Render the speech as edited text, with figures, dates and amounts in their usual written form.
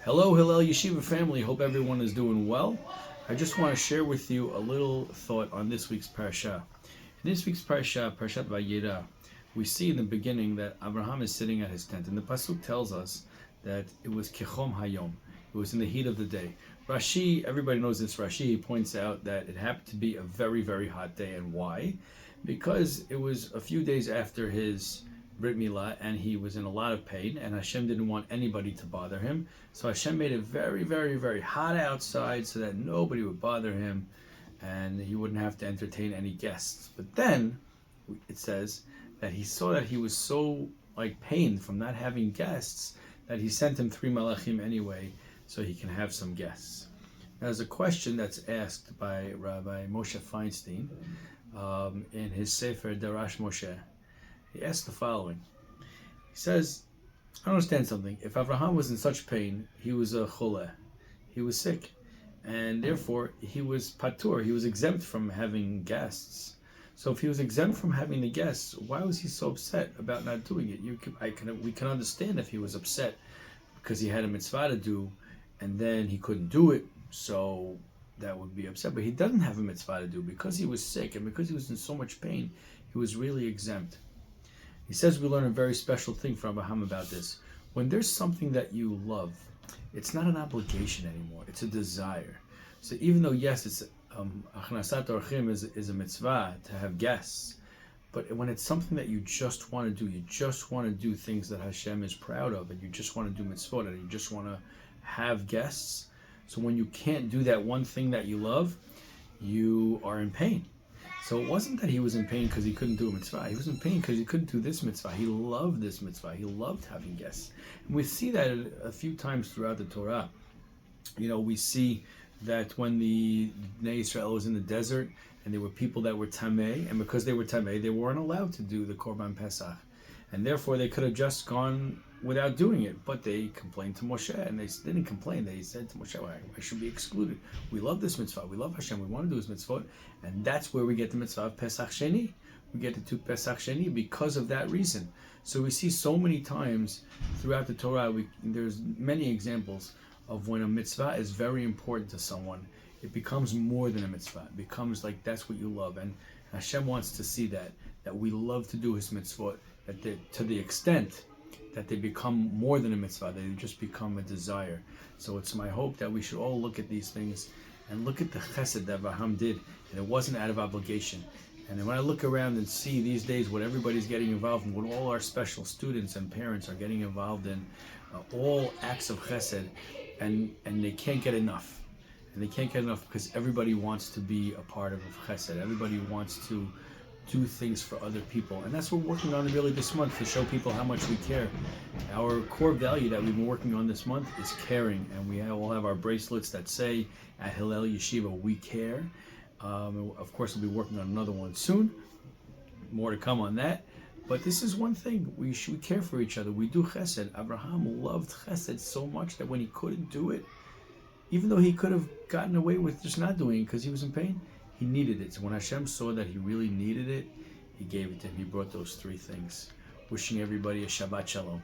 Hello, Hillel Yeshiva family. Hope everyone is doing well. I just want to share with you a little thought on this week's parasha. In this week's parasha, Parashat Vayera, we see in the beginning that Abraham is sitting at his tent, and the pasuk tells us that it was Kechom Hayom. It was in the heat of the day. Rashi, everybody knows this. Rashi points out that it happened to be a very, very hot day, and why? Because it was a few days after his Brit Milah, and he was in a lot of pain, and Hashem didn't want anybody to bother him. So Hashem made it very, very, very hot outside so that nobody would bother him, and he wouldn't have to entertain any guests. But then, it says that he saw that he was so pained from not having guests that he sent him 3 malachim anyway, so he can have some guests. Now, there's a question that's asked by Rabbi Moshe Feinstein in his Sefer Darash Moshe. He asked the following. He says, I understand something. If Abraham was in such pain, he was a chole. He was sick. And therefore, he was patur. He was exempt from having guests. So if he was exempt from having the guests, why was he so upset about not doing it? We can understand if he was upset because he had a mitzvah to do and then he couldn't do it. So that would be upset. But he doesn't have a mitzvah to do because he was sick and because he was in so much pain. He was really exempt. He says we learn a very special thing from Abraham about this. When there's something that you love, it's not an obligation anymore. It's a desire. So even though, yes, it's achnasat orchim is a mitzvah to have guests, but when it's something that you just want to do, you just want to do things that Hashem is proud of, and you just want to do mitzvot, and you just want to have guests. So when you can't do that one thing that you love, you are in pain. So it wasn't that he was in pain because he couldn't do a mitzvah. He was in pain because he couldn't do this mitzvah. He loved this mitzvah. He loved having guests. And we see that a few times throughout the Torah. We see that when the Bnei Israel was in the desert and there were people that were tamei, and because they were tamei, they weren't allowed to do the Korban Pesach. And therefore they could have just gone without doing it, but they complained to Moshe, and they didn't complain. They said to Moshe, I should be excluded. We love this mitzvah. We love Hashem. We want to do his mitzvot, and that's where we get the mitzvah of Pesach Sheni. We get to Pesach Sheni because of that reason. So we see so many times throughout the Torah, there's many examples of when a mitzvah is very important to someone, it becomes more than a mitzvah. It becomes like that's what you love, and Hashem wants to see that we love to do his mitzvot, to the extent that they become more than a mitzvah, they just become a desire. So it's my hope that we should all look at these things and look at the chesed that Abraham did, and it wasn't out of obligation. And then when I look around and see these days what everybody's getting involved in, what all our special students and parents are getting involved in, all acts of chesed, and they can't get enough. And they can't get enough because everybody wants to be a part of chesed. Everybody wants to do things for other people, and that's what we're working on really this month, to show people how much we care. Our core value that we've been working on this month is caring, and we all have our bracelets that say at Hillel Yeshiva, we care. Of course, we'll be working on another one soon. More to come on that. But this is one thing, we care for each other. We do chesed. Abraham loved chesed so much that when he couldn't do it, even though he could have gotten away with just not doing it because he was in pain, he needed it. So when Hashem saw that he really needed it, he gave it to him. He brought those 3 things. Wishing everybody a Shabbat Shalom.